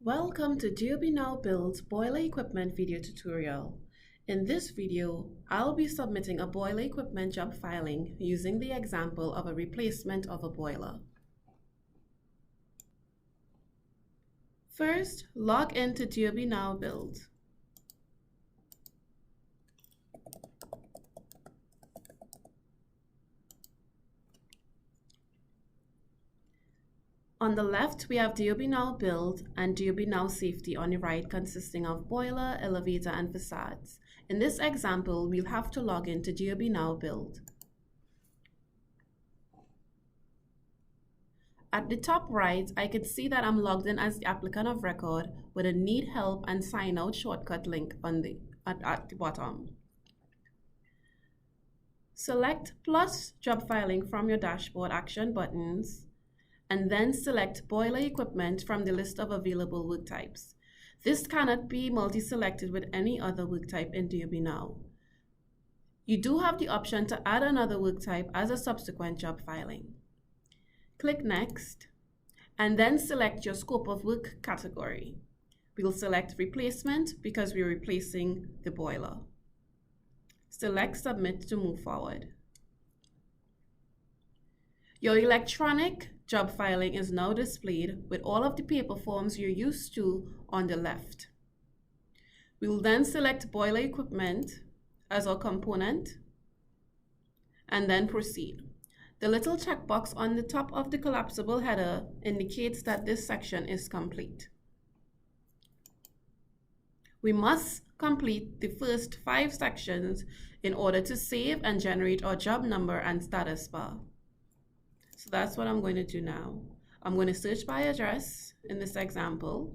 Welcome to DOB Now Builds Boiler Equipment video tutorial. In this video, I'll be submitting a boiler equipment job filing using the example of a replacement of a boiler. First, log into DOB Now Build. On the left, we have DOB Now Build and DOB Now Safety on the right, consisting of boiler, elevator, and facades. In this example, we'll have to log into DOB Now Build. At the top right, I can see that I'm logged in as the applicant of record with a Need Help and Sign Out shortcut link at the bottom. Select Plus Job Filing from your dashboard action buttons, and then select Boiler Equipment from the list of available work types. This cannot be multi-selected with any other work type in DOB Now. You do have the option to add another work type as a subsequent job filing. Click Next, and then select your scope of work category. We'll select Replacement because we're replacing the boiler. Select Submit to move forward. Your electronic job filing is now displayed with all of the paper forms you're used to on the left. We will then select Boiler Equipment as our component and then proceed. The little checkbox on the top of the collapsible header indicates that this section is complete. We must complete the first 5 sections in order to save and generate our job number and status bar. So that's what I'm going to do now. I'm going to search by address in this example.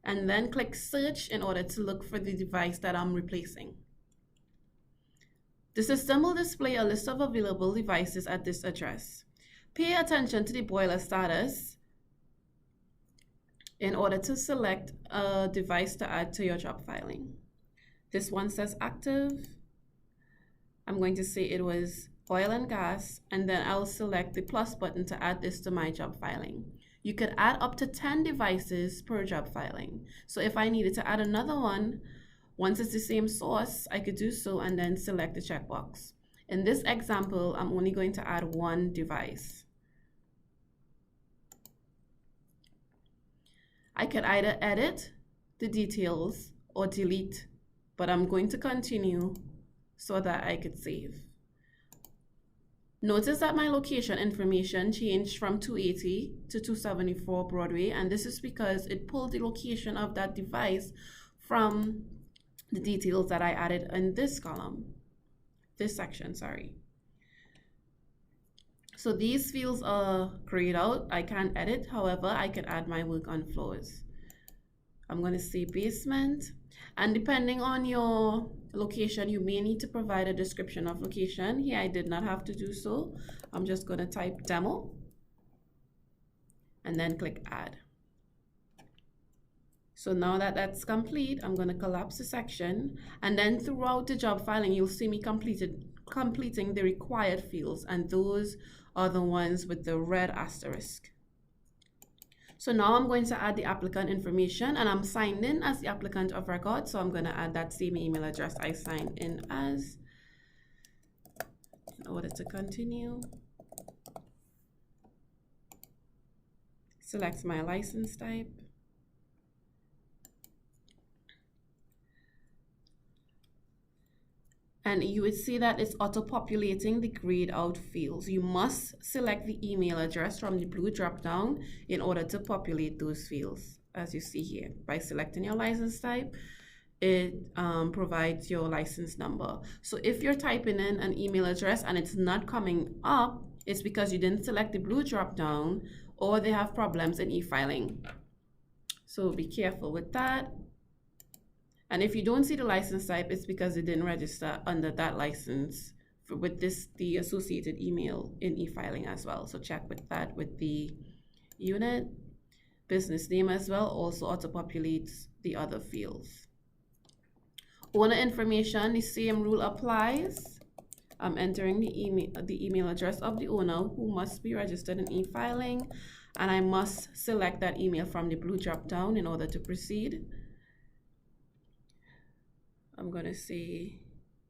And then click search in order to look for the device that I'm replacing. The system will display a list of available devices at this address. Pay attention to the boiler status in order to select a device to add to your job filing. This one says active. I'm going to say it was oil and gas, and then I'll select the plus button to add this to my job filing. You could add up to 10 devices per job filing. So if I needed to add another one, once it's the same source, I could do so and then select the checkbox. In this example, I'm only going to add 1 device. I could either edit the details or delete, but I'm going to continue so that I could save. Notice that my location information changed from 280 to 274 Broadway, and this is because it pulled the location of that device from the details that I added in this section, sorry. So these fields are grayed out. I can't edit, however, I can add my work on floors. I'm going to say basement, and depending on your location, you may need to provide a description of location. Here I did not have to do so. I'm just going to type demo and then click add. So now that that's complete, I'm going to collapse the section, and then throughout the job filing, you'll see me completing the required fields, and those are the ones with the red asterisk. So now I'm going to add the applicant information, and I'm signed in as the applicant of record, so I'm going to add that same email address I signed in as in order to continue. Select my license type. And you would see that it's auto-populating the grayed out fields. You must select the email address from the blue drop-down in order to populate those fields, as you see here. By selecting your license type, it provides your license number. So if you're typing in an email address and it's not coming up, it's because you didn't select the blue drop-down or they have problems in e-filing. So be careful with that. And if you don't see the license type, it's because it didn't register under that license with the associated email in e-filing as well. So check with that with the unit. Business name as well also auto-populates the other fields. Owner information, the same rule applies. I'm entering the email address of the owner who must be registered in e-filing, and I must select that email from the blue drop down in order to proceed. I'm going to say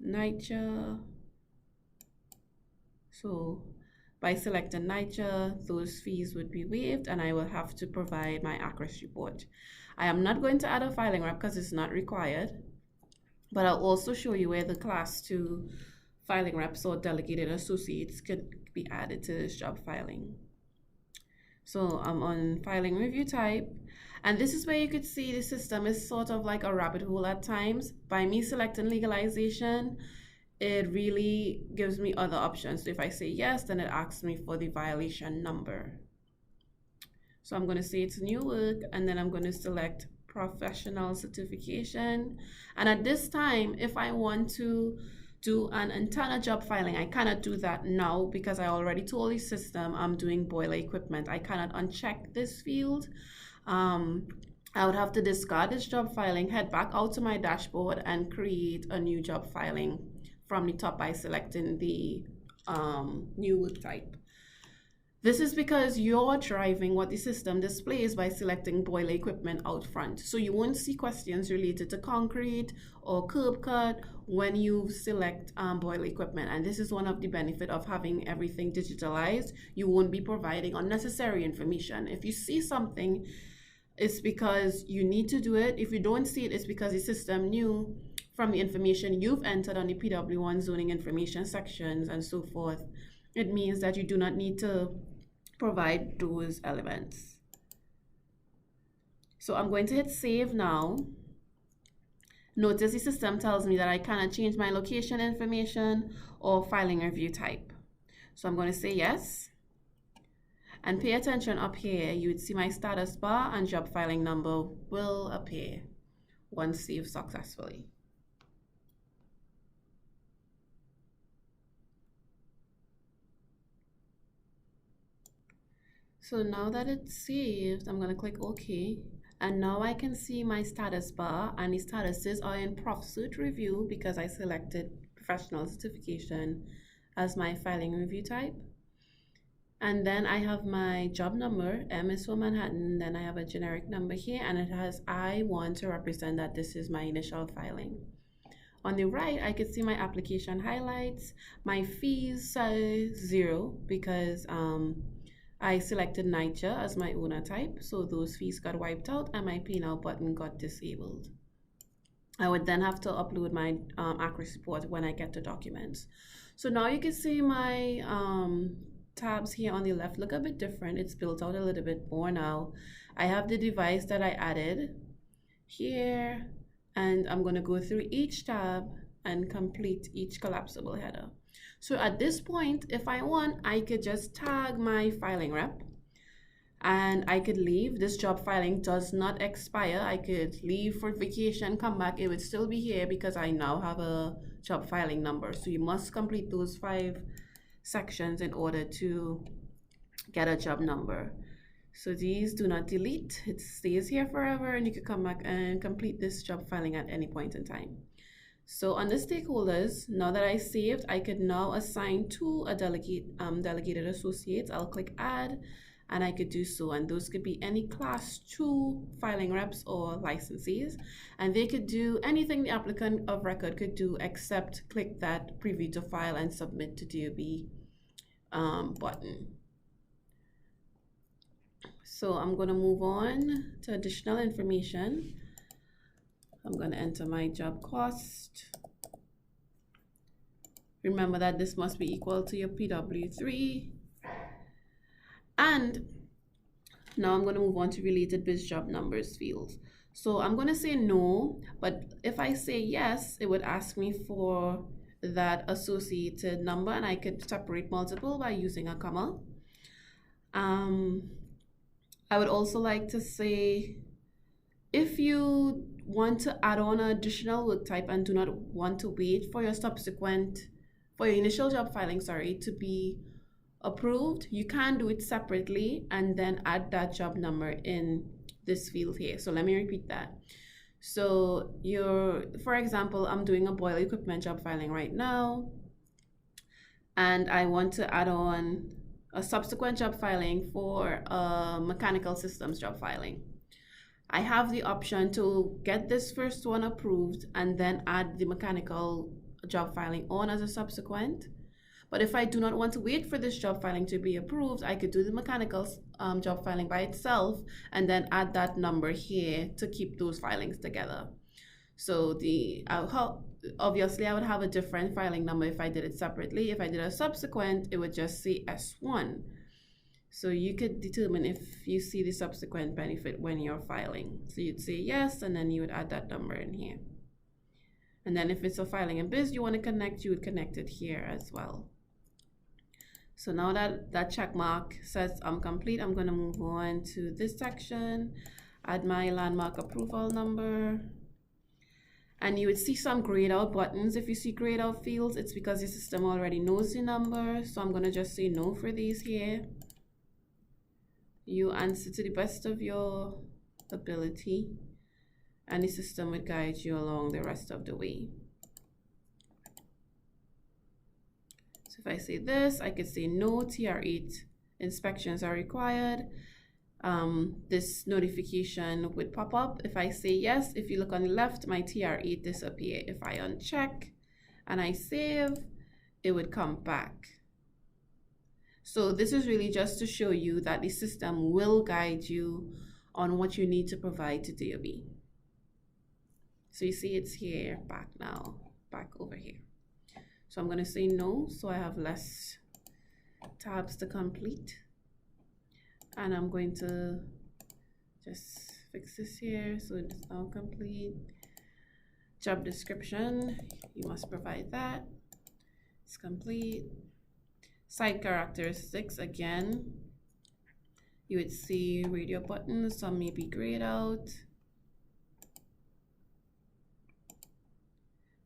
NYCHA. So by selecting NYCHA, those fees would be waived and I will have to provide my accuracy report. I am not going to add a filing rep because it's not required, but I'll also show you where the class 2 filing reps or delegated associates could be added to this job filing. So I'm on filing review type, and this is where you could see the system is sort of like a rabbit hole at times. By me selecting legalization, it really gives me other options. So if I say yes, then it asks me for the violation number. So I'm going to say it's new work, and then I'm going to select professional certification. And at this time, if I want to do an internal job filing, I cannot do that now because I already told the system I'm doing boiler equipment. I cannot uncheck this field. I would have to discard this job filing, head back out to my dashboard and create a new job filing from the top by selecting the new work type. This is because you're driving what the system displays by selecting boiler equipment out front. So you won't see questions related to concrete or curb cut when you select boiler equipment. And this is one of the benefits of having everything digitalized. You won't be providing unnecessary information. If you see something, it's because you need to do it. If you don't see it, it's because the system knew from the information you've entered on the PW1 zoning information sections and so forth. It means that you do not need to provide those elements. So I'm going to hit save now. Notice the system tells me that I cannot change my location information or filing review type. So I'm going to say yes. And pay attention up here, you would see my status bar and job filing number will appear once saved successfully. So now that it's saved, I'm going to click OK. And now I can see my status bar, and the statuses are in Prof Cert Review because I selected Professional Certification as my filing review type. And then I have my job number, M is for Manhattan, then I have a generic number here, and it has I1 to represent that this is my initial filing. On the right, I can see my application highlights. My fees say 0 because I selected NYCHA as my owner type, so those fees got wiped out and my Pay Now button got disabled. I would then have to upload my accuracy report when I get the documents. So now you can see my tabs here on the left look a bit different. It's built out a little bit more now. I have the device that I added here, and I'm going to go through each tab and complete each collapsible header. So at this point, if I want, I could just tag my filing rep and I could leave. This job filing does not expire. I could leave for vacation, come back. It would still be here because I now have a job filing number. So you must complete those 5 sections in order to get a job number. So these do not delete. It stays here forever, and you could come back and complete this job filing at any point in time. So under stakeholders, now that I saved, I could now assign to a delegated associate. I'll click add, and I could do so. And those could be any class 2 filing reps or licensees. And they could do anything the applicant of record could do except click that preview to file and submit to DOB button. So I'm going to move on to additional information. I'm going to enter my job cost. Remember that this must be equal to your PW3. And now I'm going to move on to related biz job numbers fields. So I'm going to say no, but if I say yes, it would ask me for that associated number, and I could separate multiple by using a comma. I would also like to say, if you want to add on an additional work type and do not want to wait for your initial job filing, to be approved, you can do it separately and then add that job number in this field here. So let me repeat that. So for example, I'm doing a boiler equipment job filing right now, and I want to add on a subsequent job filing for a mechanical systems job filing. I have the option to get this first one approved and then add the mechanical job filing on as a subsequent. But if I do not want to wait for this job filing to be approved, I could do the mechanical job filing by itself and then add that number here to keep those filings together. So obviously I would have a different filing number if I did it separately. If I did a subsequent, it would just say S1. So you could determine if you see the subsequent benefit when you're filing. So you'd say yes, and then you would add that number in here. And then if it's a filing in biz you want to connect, you would connect it here as well. So now that check mark says I'm complete, I'm going to move on to this section, add my landmark approval number. And you would see some grayed out buttons. If you see grayed out fields, it's because your system already knows the number. So I'm going to just say no for these here. You answer to the best of your ability, and the system would guide you along the rest of the way. So if I say this, I could say no, TR8 inspections are required. This notification would pop up. If I say yes, if you look on the left, my TR8 disappear. If I uncheck and I save, it would come back. So this is really just to show you that the system will guide you on what you need to provide to DOB. So you see it's here, back now, back over here. So I'm going to say no, so I have less tabs to complete. And I'm going to just fix this here so it's now complete. Job description, you must provide that. It's complete. Site characteristics, again, you would see radio buttons, some may be grayed out.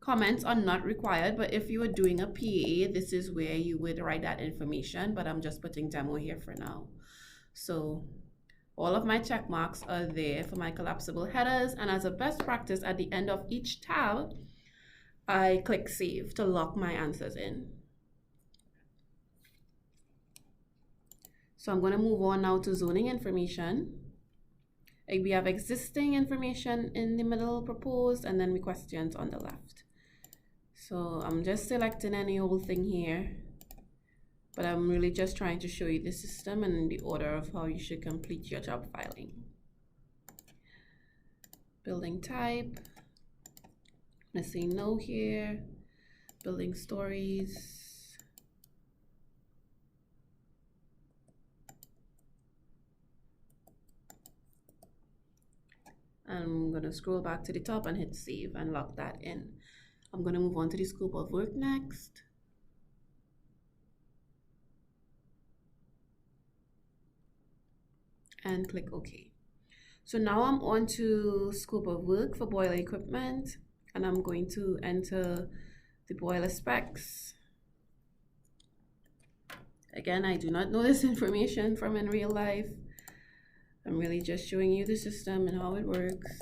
Comments are not required, but if you were doing a PA, this is where you would write that information, but I'm just putting demo here for now. So all of my check marks are there for my collapsible headers, and as a best practice, at the end of each tab, I click save to lock my answers in. So I'm going to move on now to zoning information. We have existing information in the middle, proposed, and then questions on the left. So I'm just selecting any old thing here, but I'm really just trying to show you the system and the order of how you should complete your job filing. Building type, I'm going to say no here. Building stories. I'm going to scroll back to the top and hit save and lock that in. I'm going to move on to the scope of work next. And click OK. So now I'm on to scope of work for boiler equipment, and I'm going to enter the boiler specs. Again, I do not know this information from in real life. I'm really just showing you the system and how it works.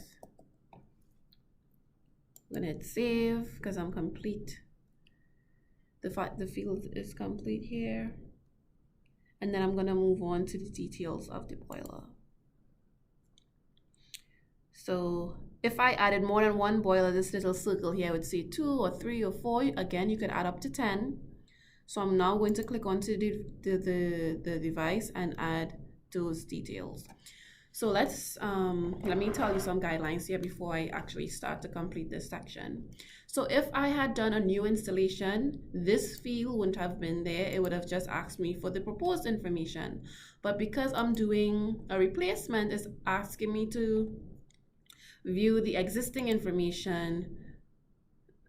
I'm gonna hit save because I'm complete. The field is complete here. And then I'm gonna move on to the details of the boiler. So if I added more than one boiler, this little circle here would say 2 or 3 or 4. Again, you could add up to 10. So I'm now going to click onto the device and add those details. So let me tell you some guidelines here before I actually start to complete this section. So if I had done a new installation, this field wouldn't have been there. It would have just asked me for the proposed information. But because I'm doing a replacement, it's asking me to view the existing information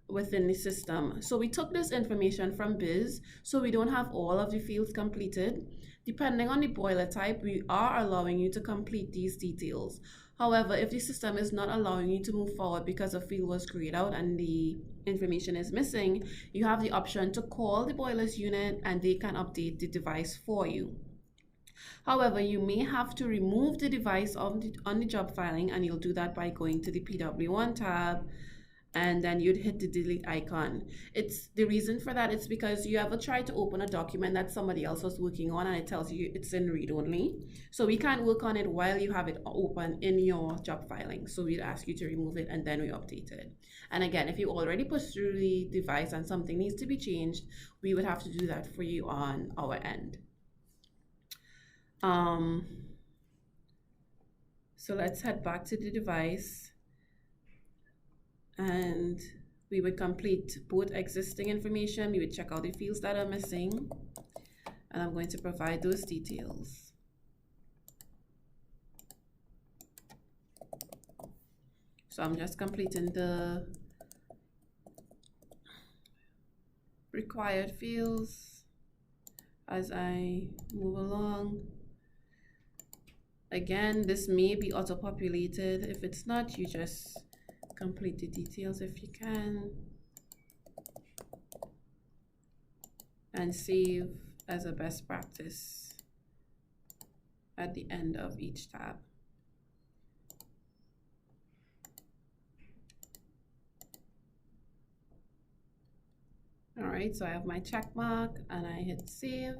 within the system. So we took this information from biz, so we don't have all of the fields completed. Depending on the boiler type, we are allowing you to complete these details. However, if the system is not allowing you to move forward because a field was grayed out and the information is missing, you have the option to call the boilers unit and they can update the device for you. However, you may have to remove the device on the job filing, and you'll do that by going to the PW1 tab, and then you'd hit the delete icon. It's the reason for that. It's because you ever try to open a document that somebody else was working on and it tells you it's in read only. So we can't work on it while you have it open in your job filing. So we'd ask you to remove it and then we update it. And again, if you already pushed through the device and something needs to be changed, we would have to do that for you on our end. So let's head back to the device, and we would complete both existing information. We would check out the fields that are missing, and I'm going to provide those details. So I'm just completing the required fields as I move along. Again, this may be auto-populated. If it's not, you just complete the details if you can, and save as a best practice at the end of each tab. All right, so I have my check mark and I hit save.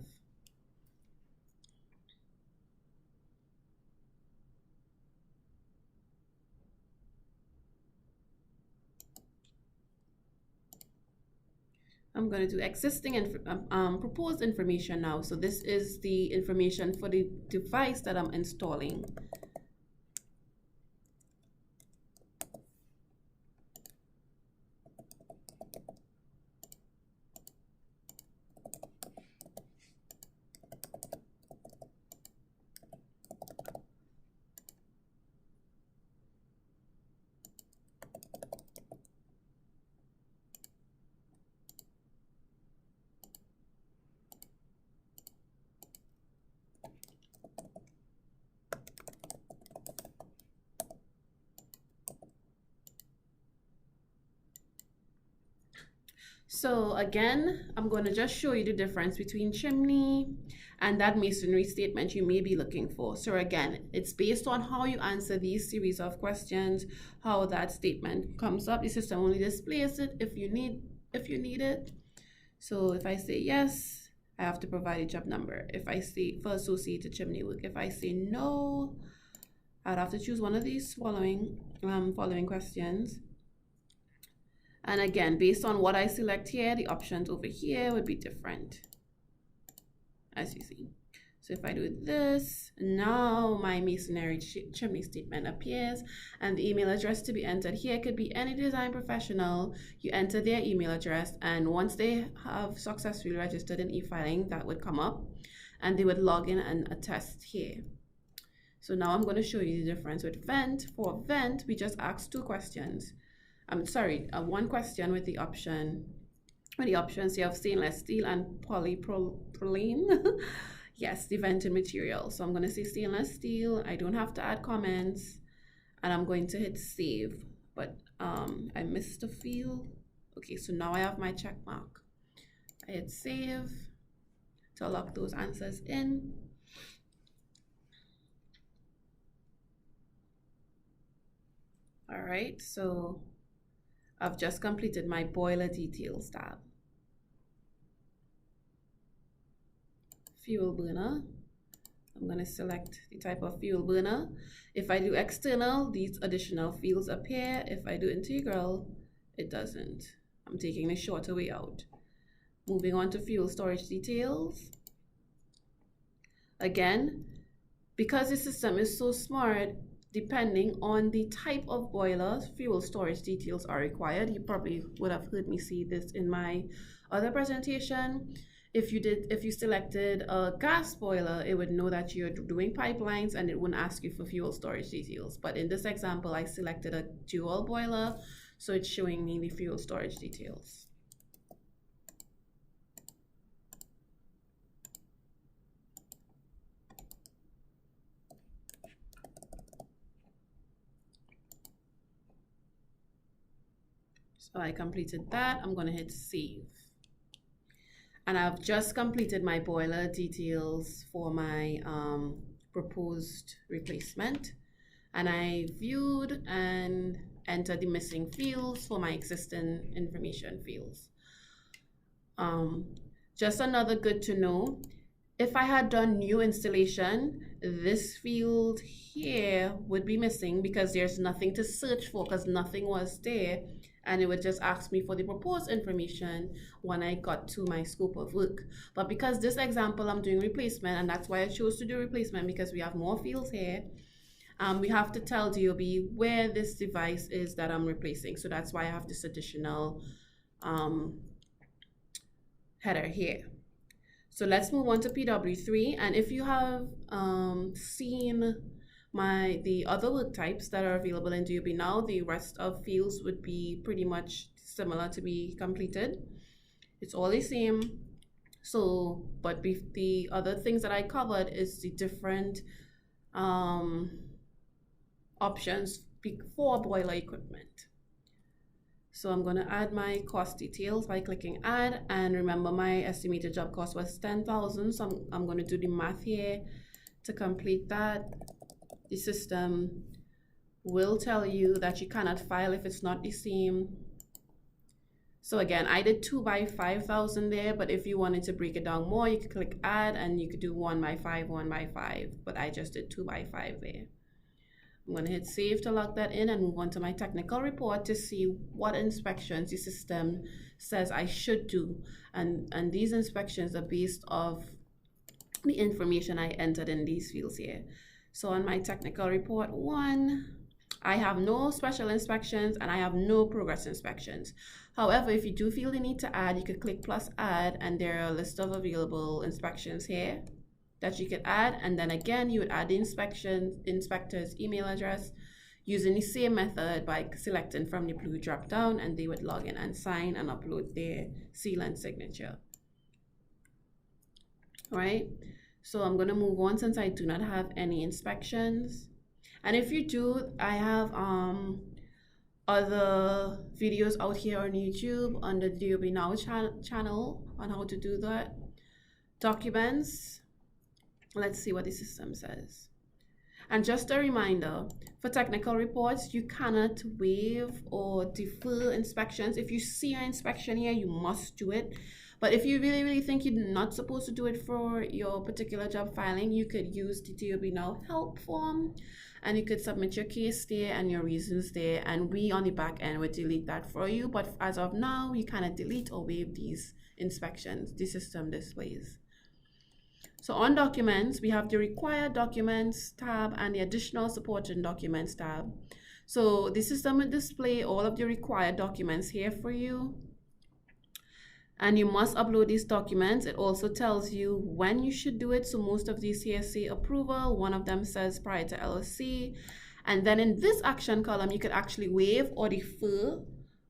I'm going to do existing and proposed information now. So this is the information for the device that I'm installing. So again, I'm going to just show you the difference between chimney and that masonry statement you may be looking for. So again, it's based on how you answer these series of questions, how that statement comes up. The system only displays it if you need it. So if I say yes, I have to provide a job number. If I say for associated chimney work, if I say no, I'd have to choose one of these following questions. And again, based on what I select here, the options over here would be different, as you see. So if I do this, now my masonry chimney statement appears, and the email address to be entered here could be any design professional. You enter their email address, and once they have successfully registered in e-filing, that would come up, and they would log in and attest here. So now I'm going to show you the difference with vent. For vent, we just asked two questions. One question with the option. With the options, you have stainless steel and polypropylene. Yes, the vented material. So I'm going to say stainless steel. I don't have to add comments, and I'm going to hit save. But I missed a field. Okay, so now I have my check mark. I hit save to lock those answers in. All right, so I've just completed my boiler details tab. Fuel burner. I'm going to select the type of fuel burner. If I do external, these additional fields appear. If I do integral, it doesn't. I'm taking the shorter way out. Moving on to fuel storage details. Again, because the system is so smart, depending on the type of boiler, fuel storage details are required. You probably would have heard me see this in my other presentation. If you selected a gas boiler, it would know that you're doing pipelines and it wouldn't ask you for fuel storage details. But in this example, I selected a dual boiler, so it's showing me the fuel storage details. So I completed that. I'm going to hit save. And I've just completed my boiler details for my proposed replacement. And I viewed and entered the missing fields for my existing information fields. Just another good to know, if I had done new installation, this field here would be missing because there's nothing to search for because nothing was there. And it would just ask me for the proposed information when I got to my scope of work. But because this example I'm doing replacement, and that's why I chose to do replacement because we have more fields here, we have to tell DOB where this device is that I'm replacing. So that's why I have this additional header here. So let's move on to PW3. And if you have seen the other work types that are available in DOB now, the rest of fields would be pretty much similar to be completed. It's all the same. So, but the other things that I covered is the different options for boiler equipment. So I'm going to add my cost details by clicking add, and remember my estimated job cost was 10,000. So I'm going to do the math here to complete that. The system will tell you that you cannot file if it's not the same. So again, I did 2 by 5,000 there, but if you wanted to break it down more, you could click add and you could do 1 by 5, 1 by 5, but I just did 2 by 5 there. I'm going to hit save to log that in and move on to my technical report to see what inspections the system says I should do. And these inspections are based off the information I entered in these fields here. So on my technical report 1, I have no special inspections and I have no progress inspections. However, if you do feel the need to add, you could click plus add, and there are a list of available inspections here that you could add, and then again you would add the inspector's email address using the same method by selecting from the blue drop down, and they would log in and sign and upload their seal and signature. All right, so I'm going to move on since I do not have any inspections. And if you do, I have other videos out here on YouTube on the DOB Now channel on how to do that. Documents. Let's see what the system says. And just a reminder, for technical reports, you cannot waive or defer inspections. If you see an inspection here, you must do it. But if you really think you're not supposed to do it for your particular job filing, you could use the DOB Now help form, and you could submit your case there and your reasons there, and we on the back end would delete that for you. But as of now, you cannot delete or waive these inspections the system displays. So on documents, we have the required documents tab and the additional supporting documents tab. So the system will display all of the required documents here for you. And you must upload these documents. It also tells you when you should do it. So most of these here say approval. One of them says prior to LOC. And then in this action column, you could actually waive or defer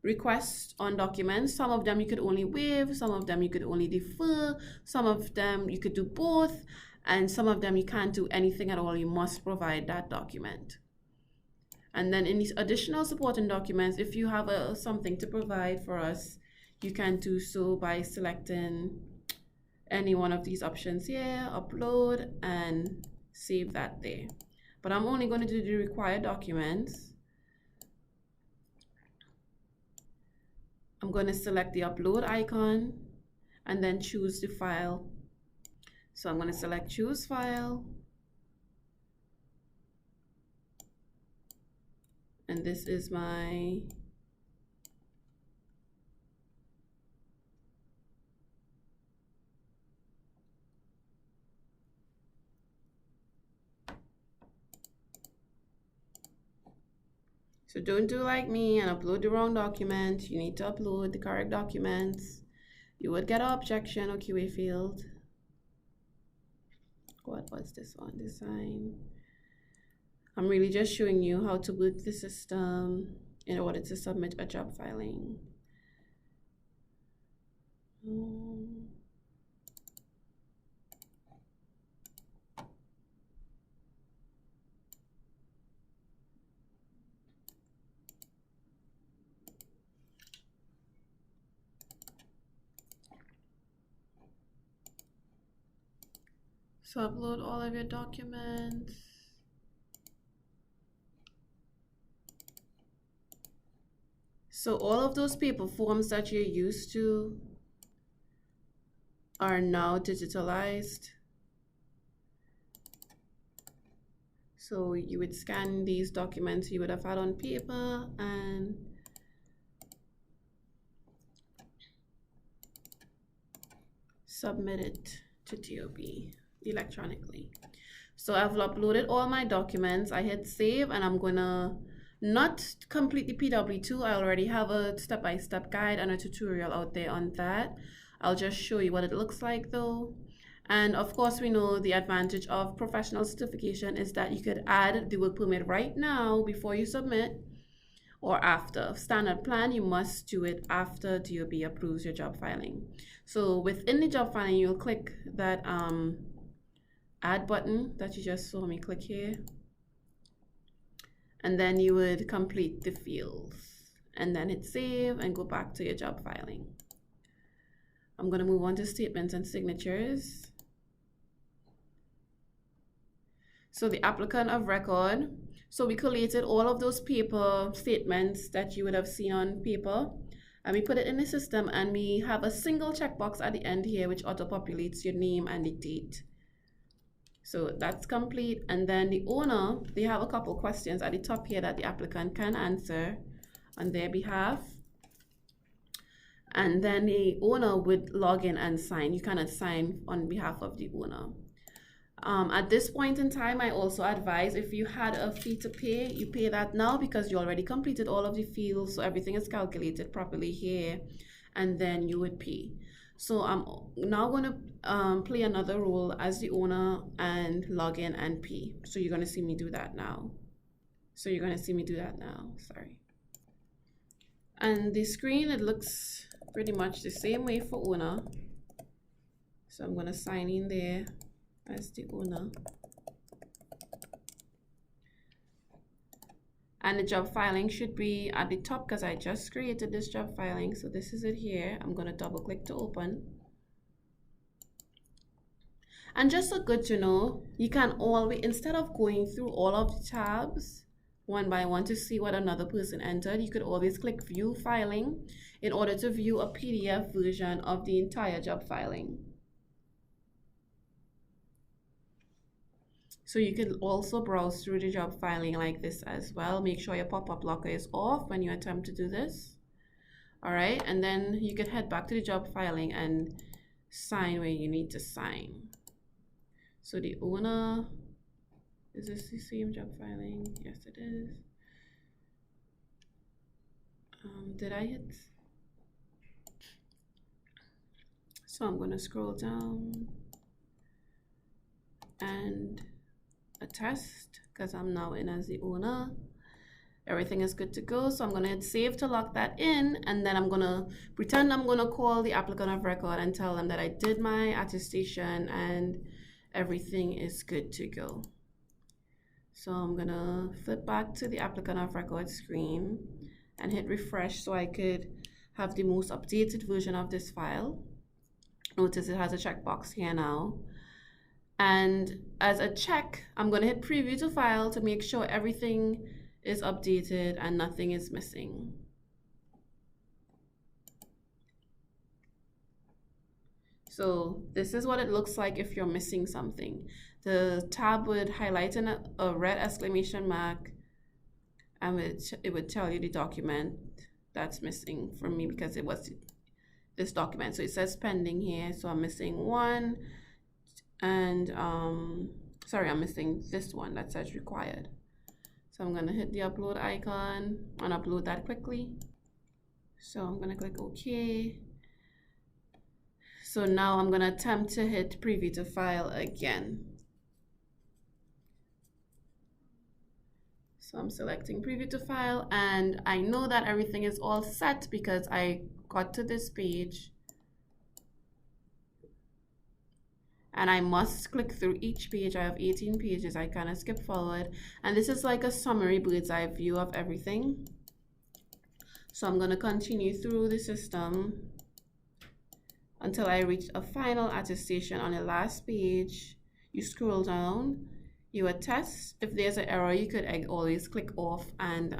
requests on documents. Some of them you could only waive, some of them you could only defer, some of them you could do both, and some of them you can't do anything at all. You must provide that document. And then in these additional supporting documents, if you have something to provide for us, you can do so by selecting any one of these options here, upload, and save that there. But I'm only going to do the required documents. I'm going to select the upload icon and then choose the file. So I'm going to select choose file. And this is my So don't do like me and upload the wrong document. You need to upload the correct documents. You would get an objection or QA field. What was this one? Design. I'm really just showing you how to work the system in order to submit a job filing. So upload all of your documents. So all of those paper forms that you're used to are now digitalized. So you would scan these documents you would have had on paper and submit it to DOB electronically. So I've uploaded all my documents. I hit save and I'm gonna not complete the PW2. I already have a step-by-step guide and a tutorial out there on that. I'll just show you what it looks like though. And of course, we know the advantage of professional certification is that you could add the work permit right now before you submit or after. Standard plan, you must do it after DOB approves your job filing. So within the job filing, you'll click that add button that you just saw me click here. And then you would complete the fields and then hit save and go back to your job filing. I'm going to move on to statements and signatures. So the applicant of record. So we collated all of those paper statements that you would have seen on paper and we put it in the system and we have a single checkbox at the end here which auto-populates your name and the date. So that's complete. And then the owner, they have a couple questions at the top here that the applicant can answer on their behalf. And then the owner would log in and sign. You cannot sign on behalf of the owner. At this point in time, I also advise if you had a fee to pay, you pay that now because you already completed all of the fields, so everything is calculated properly here, and then you would pay. So I'm now going to play another role as the owner and log in and pay. So you're going to see me do that now. Sorry. And the screen, it looks pretty much the same way for owner. So I'm going to sign in there as the owner. And the job filing should be at the top because I just created this job filing. So this is it here. I'm going to double click to open. And just so good to know, you can always, instead of going through all of the tabs one by one to see what another person entered, you could always click view filing in order to view a PDF version of the entire job filing. So you can also browse through the job filing like this as well. Make sure your pop-up blocker is off when you attempt to do this. All right, and then you can head back to the job filing and sign where you need to sign. So the owner, is this the same job filing? Yes, it is. Did I hit? So I'm gonna scroll down and attest because I'm now in as the owner. Everything is good to go. So I'm going to hit save to lock that in, and then I'm going to pretend I'm going to call the applicant of record and tell them that I did my attestation and everything is good to go. So I'm going to flip back to the applicant of record screen and hit refresh so I could have the most updated version of this file. Notice it has a checkbox here now. And as a check, I'm going to hit preview to file to make sure everything is updated and nothing is missing. So this is what it looks like if you're missing something. The tab would highlight a red exclamation mark and it would tell you the document that's missing from me because it was this document. So it says pending here. So I'm missing one. And sorry, I'm missing this one that says required. So I'm going to hit the upload icon and upload that quickly. So I'm going to click OK. So now I'm going to attempt to hit preview to file again. So I'm selecting preview to file and I know that everything is all set because I got to this page. And I must click through each page. I have 18 pages. I kind of skip forward. And this is like a summary bird's eye view of everything. So I'm going to continue through the system until I reach a final attestation on the last page. You scroll down, you attest. If there's an error, you could always click off and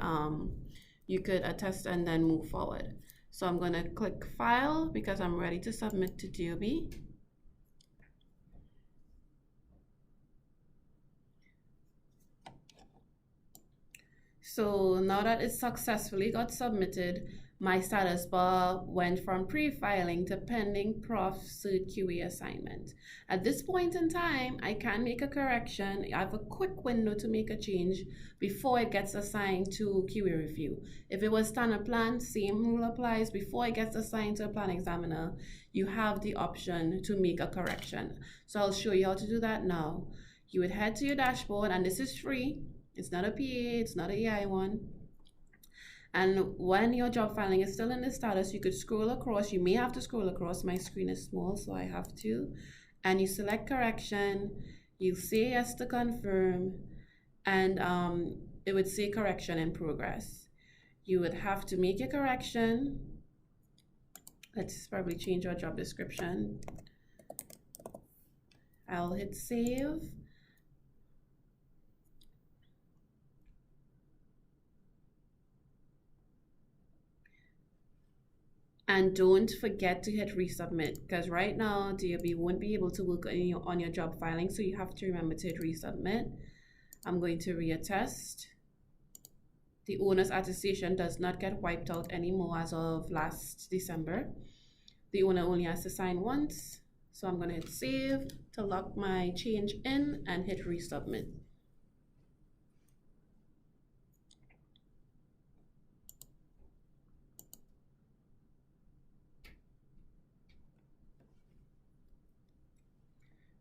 you could attest and then move forward. So I'm going to click File because I'm ready to submit to DOB. So now that it successfully got submitted, my status bar went from pre-filing to pending Prof Cert QA assignment. At this point in time, I can make a correction. I have a quick window to make a change before it gets assigned to QA review. If it was standard plan, same rule applies. Before it gets assigned to a plan examiner, you have the option to make a correction. So I'll show you how to do that now. You would head to your dashboard, and this is free. It's not a PA, it's not an AI one. And when your job filing is still in the status, you could scroll across. You may have to scroll across. My screen is small, so I have to. And you select correction. You say yes to confirm. And it would say correction in progress. You would have to make your correction. Let's probably change our job description. I'll hit save. And don't forget to hit resubmit, because right now DOB won't be able to work on your job filing, so you have to remember to hit resubmit. I'm going to reattest. The owner's attestation does not get wiped out anymore as of last December. The owner only has to sign once, so I'm going to hit save to lock my change in and hit resubmit.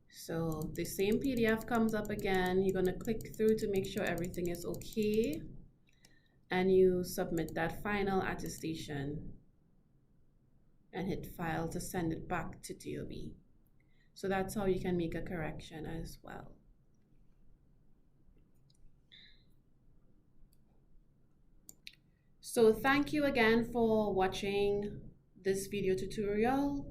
So the same PDF comes up again. You're going to click through to make sure everything is okay. And you submit that final attestation and hit file to send it back to DOB. So that's how you can make a correction as well. So thank you again for watching this video tutorial.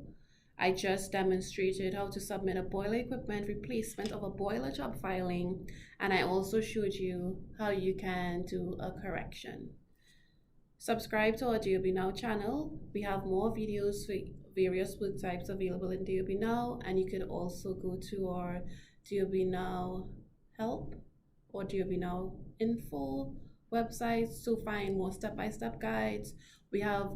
I just demonstrated how to submit a boiler equipment replacement of a boiler job filing, and I also showed you how you can do a correction. Subscribe to our DOB Now channel. We have more videos for various work types available in DOB Now, and you could also go to our DOB Now help or DOB Now info websites to find more step-by-step guides. We have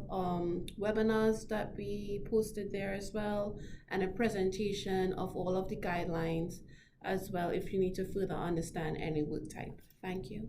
webinars that we posted there as well, and a presentation of all of the guidelines as well if you need to further understand any work type. Thank you.